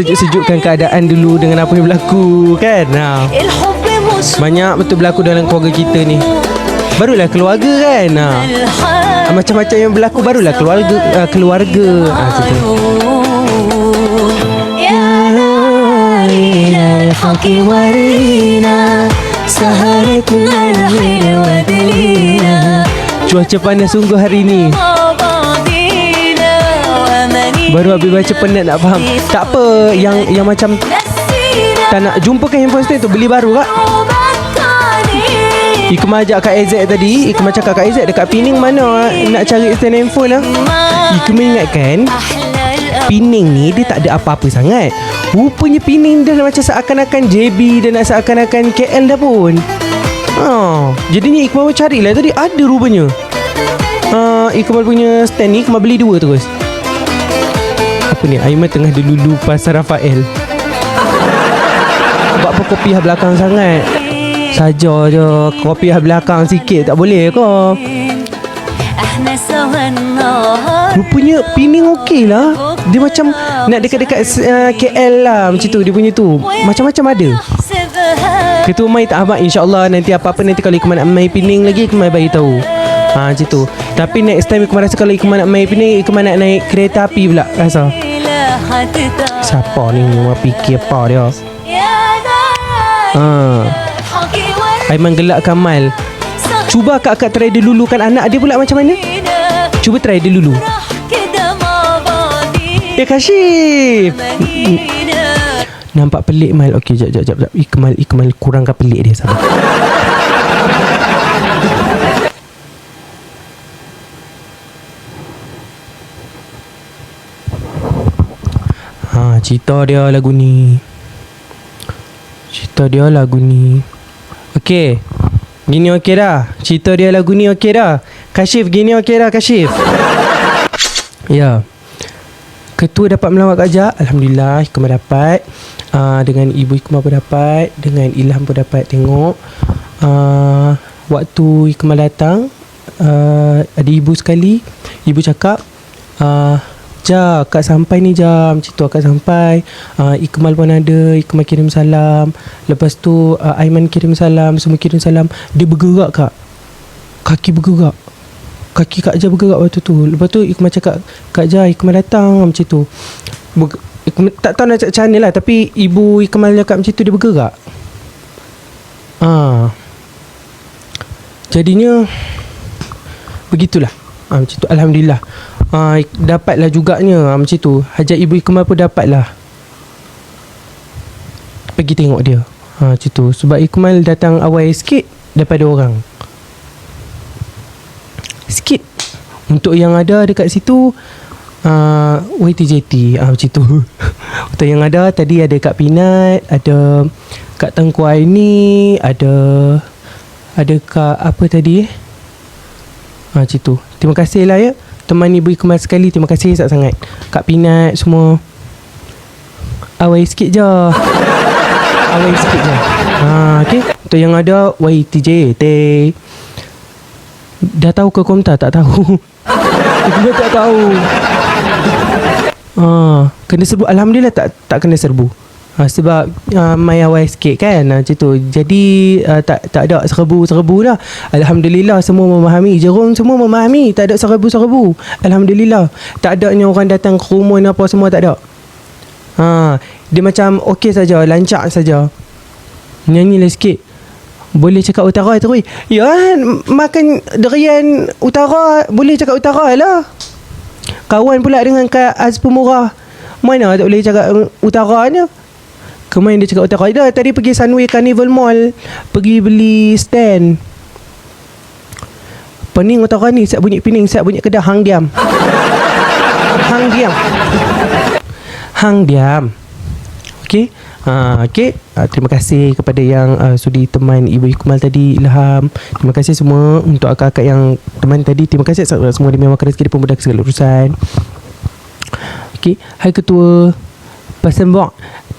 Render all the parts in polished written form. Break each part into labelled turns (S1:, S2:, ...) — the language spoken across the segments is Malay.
S1: sejuk-sejukkan keadaan dulu dengan apa yang berlaku kan. Banyak betul berlaku dalam keluarga kita ni. Barulah keluarga kan. Macam-macam yang berlaku barulah keluarga. Cuaca panas sungguh hari ni. Baru habis baca penat nak faham. Tak apa, yang macam tak nak jumpakan handphone stand tu, beli baru kak. Ikma ajak Kak AZ tadi. Ikma cakap Kak AZ dekat Pening mana nak cari stand handphone lah. Ikma ingatkan Pening ni dia tak ada apa-apa sangat. Rupanya Pening dah macam seakan-akan JB, dan nak seakan-akan KL dah pun. Jadinya Iqmal carilah tadi, ada rupanya. Iqmal punya stand ni Iqmal beli 2 terus. Apa ni, Aiman tengah dulu pasar Rafael. Buat apa kopiah belakang sangat? Saja je kopiah belakang sikit tak boleh ke? Rupanya Pening okey lah. Dia macam nak dekat-dekat KL lah, macam tu dia punya tu. Macam-macam ada. Ketua Mai tak abang, insyaAllah nanti apa-apa nanti kalau Iqmal nak main Pening lagi, Iqmal bagi tahu. Macam tu. Tapi next time Iqmal rasa kalau Iqmal nak main Pening, Iqmal nak naik kereta api pula rasa. Siapa ni orang fikir apa dia? Aiman gelak Kamal. Cuba akak try dulu kan anak dia pula macam mana? Cuba try dulu. Kashif. Nampak pelik Mal. Okey, jap. Iqmal kurangkan pelik dia, sabar. Cerita dia lagu ni. Okey. Gini okey dah. Cerita dia lagu ni okey dah. Kashif gini okey dah Kashif. Ya. Ketua dapat melawat Kak Jak. Alhamdulillah Iqmal dapat. Dengan ibu Iqmal pun dapat. Dengan Ilham pun dapat tengok. Waktu Iqmal datang, ada ibu sekali. Ibu cakap, Jak, Kak sampai ni jam. Macam tu Kak sampai. Iqmal pun ada. Iqmal kirim salam. Lepas tu Aiman kirim salam. Semua kirim salam. Dia bergerak Kak. Kaki bergerak. Kaki Kak Jah bergerak waktu tu. Lepas tu Iqmal cakap, Kak Jah, Iqmal datang. Macam tu. Tak tahu nak cakap macam mana lah. Tapi ibu Iqmal cakap macam tu, dia bergerak. Jadinya begitulah. Macam tu. Alhamdulillah. Dapatlah juganya. Macam tu. Hajat ibu Iqmal pun dapatlah. Pergi tengok dia. Macam tu. Sebab Iqmal datang awal sikit daripada orang. Sikit. Untuk yang ada dekat situ, YTJT. Macam tu. Untuk yang ada tadi ada Kak Pinat, ada Kak Tengku Aini, ada Kak apa tadi macam tu. Terima kasih lah ya teman ibu Iqmal sekali. Terima kasih sangat Kak Pinat semua. Awal sikit je. Okay. Untuk yang ada YTJT, dah tahu ke Komta? Tak tahu. Iqmal tak tahu. Kena serbu. Alhamdulillah tak kena serbu. Sebab mai awal sikit kan, macam tu. Jadi tak ada serbu dah. Alhamdulillah semua memahami. Jerung semua memahami. Tak ada serbu. Alhamdulillah. Tak adanya orang datang kerumun apa semua, tak ada. Dia macam okey saja, lancar saja. Nyanyilah sikit. Boleh cakap utara tu. Ya, makan durian utara, boleh cakap utara lah. Kawan pula dengan Kak Az Pemurah, mana tak boleh cakap utaranya. Kemain dia cakap utara. Dah tadi pergi Sunway Carnival Mall, pergi beli stand. Pening utara ni, siap bunyi Pening, siap bunyi Kedah. Hang diam. Okey. Okay. Terima kasih kepada yang sudi teman ibu Iqmal tadi, Ilham. Terima kasih semua untuk akak-akak yang teman tadi. Terima kasih semua. Dia memang rezeki, dia pemudah segala urusan. Okay. Hai Ketua, Pasembok.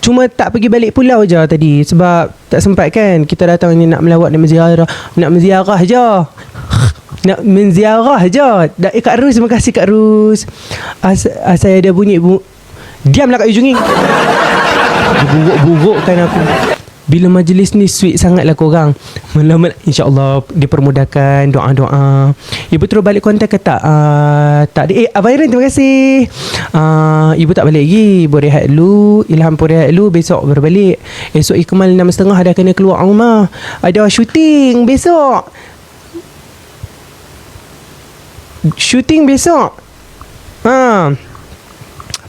S1: Cuma tak pergi balik pulau je tadi sebab tak sempat kan. Kita datang ni nak melawat, nak menziarah je. Kak Rus, terima kasih Kak Rus. Saya ada bunyi Diamlah Kak Yujungi. Dia buruk-burukkan aku. Bila majlis ni sweet sangatlah korang. Malam insya-Allah dipermudahkan doa-doa. Ibu terus balik kontak ke tak? Tak ada. Abang Iran terima kasih. Ibu tak balik lagi. Ibu rehat dulu. Ilham pun rehat dulu. Besok baru balik. Esok Ikmal 6.30 dah kena keluar rumah. Ada syuting besok. Syuting besok.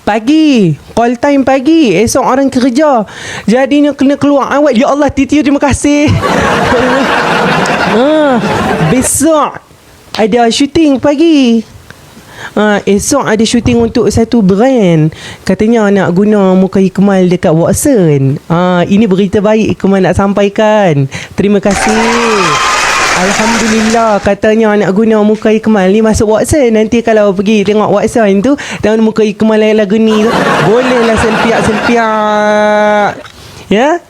S1: Pagi. Call time pagi. Esok orang kerja. Jadinya kena keluar awal. Ya Allah, Titi terima kasih. Besok ada syuting pagi. Esok ada syuting untuk satu brand. Katanya nak guna muka Ikmal dekat Watson. Ini berita baik Ikmal nak sampaikan. Terima kasih. Alhamdulillah, katanya nak guna muka Ikmal ni masuk Watson. Nanti kalau pergi tengok Watson tu, tengok muka Ikmal lagu ni tu, bolehlah selfie-selfie. Ya?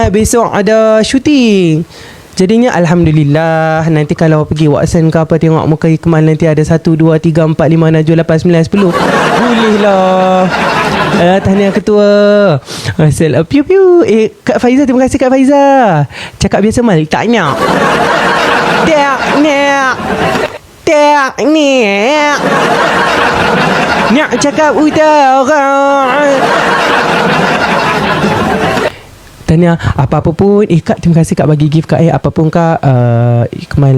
S1: Besok ada syuting. Jadinya Alhamdulillah. Nanti kalau pergi Watson ke apa, tengok muka Ikmal, nanti ada 1, 2, 3, 4, 5, 6, 7, 8, 9, 10. Bolehlah. Tahniah ketua. Piu piu. Kak Faiza, terima kasih Kak Faiza. Cakap biasa Mal. Tak nak. Tak nak. Nak cakap utara. Tanya apa-apa pun. Kak terima kasih Kak bagi gift Kak. Apa pun Kak, Ikmal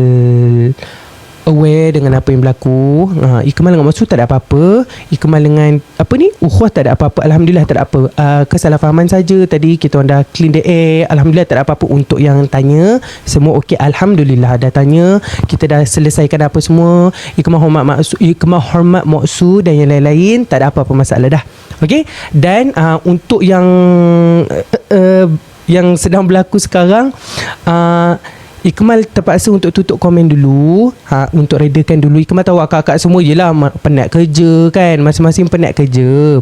S1: aware dengan apa yang berlaku. Ikmal dengan Maksud tak ada apa-apa. Ikmal dengan apa ni, Ukhuwah tak ada apa-apa. Alhamdulillah tak ada apa. Kesalahfahaman saja. Tadi kita orang dah clean the air. Alhamdulillah tak ada apa-apa. Untuk yang tanya, semua okey. Alhamdulillah dah tanya. Kita dah selesaikan apa semua. Ikmal hormat maksud dan yang lain-lain. Tak ada apa-apa masalah dah. Okey. Dan untuk yang sedang berlaku sekarang, Ikmal terpaksa untuk tutup komen dulu, untuk redakan dulu. Ikmal tahu akak-akak semua yelah penat kerja kan, masing-masing penat kerja.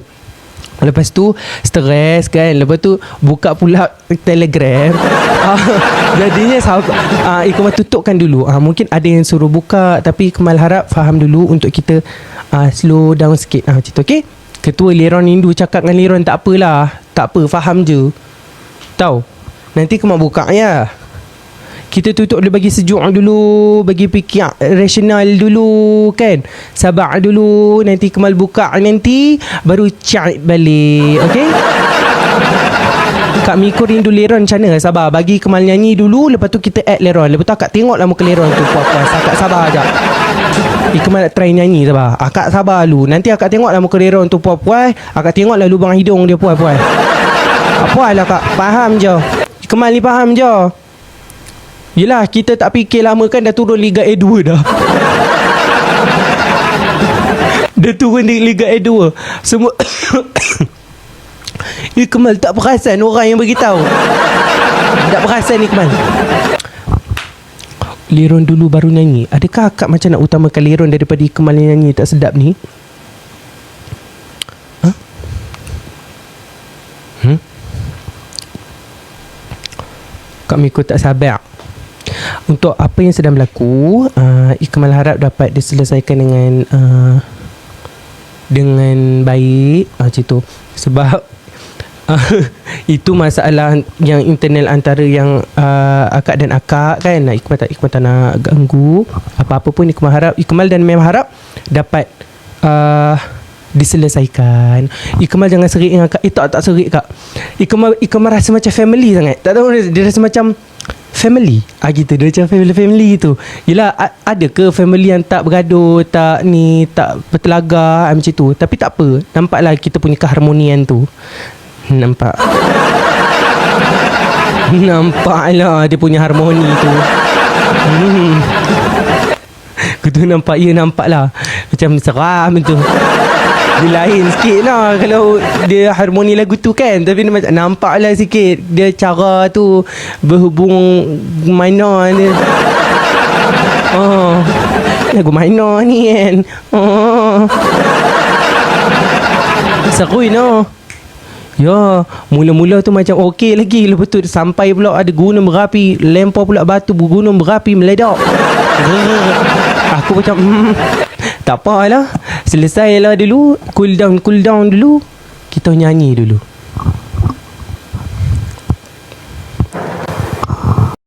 S1: Lepas tu stres kan, lepas tu buka pula Telegram. Jadinya Ikmal tutupkan dulu. Mungkin ada yang suruh buka, tapi Ikmal harap faham dulu untuk kita slow down sikit. Macam tu, okey? Ketua Liron Hindu cakap dengan Liron, tak apalah, tak apa, faham je. Tahu, nanti Ikmal buka ya. Kita tutup dulu, bagi sejuk dulu, bagi fikir rasional dulu kan. Sabar dulu, nanti Kemal buka nanti baru chat balik. Okey? Kak Miko rindu Leron macam mana? Sabar, bagi Kemal nyanyi dulu, lepas tu kita add Leron. Lepas tu akak tengoklah muka Leron tu puas-puas. Akak sabar sekejap. Kemal nak try nyanyi, sabar. Akak sabar dulu. Nanti akak tengoklah muka Leron tu puas-puas. Akak tengoklah lubang hidung dia puas-puas. Puas lah kak, faham je. Kemal ni faham je. Yelah, kita tak fikir lama kan, dah turun Liga A2 dah. Dah turun di Liga A2 semua. Kemal tak perasan orang yang beritahu. Tak perasan Kemal. Liron dulu baru nyanyi. Adakah akak macam nak utamakan Liron daripada Kemal yang nyanyi tak sedap ni? Kak Miko tak sabar. Untuk apa yang sedang berlaku, Ikmal harap dapat diselesaikan dengan baik, macam tu. Sebab itu masalah yang internal antara yang akak dan akak kan. Ikmal tak nak ganggu. Apa-apa pun Ikmal harap, Ikmal dan Mem harap dapat diselesaikan. Ikmal jangan serik dengan akak. Tak serik kak. Ikmal rasa macam family sangat. Tak tahu, dia rasa macam family gitu. Dia macam family tu. Yelah, ada ke family yang tak bergaduh, tak bertelagak macam tu. Tapi tak apa, nampaklah kita punya keharmonian tu. Nampaklah dia punya harmoni tu. Kutu nampak, ya nampak lah. Macam seram tu. Dia lain sikit lah kalau dia harmoni lagu tu kan. Tapi dia macam nampak lah sikit. Dia cara tu berhubung minor dia. Lagu minor ni kan. Seru no. Ya, mula-mula tu macam okey lagi. Lepas tu sampai pula ada gunung berapi, lempar pula batu, gunung berapi meledak. Aku macam tak apalah, selesailah dulu, cool down dulu, kita nyanyi dulu.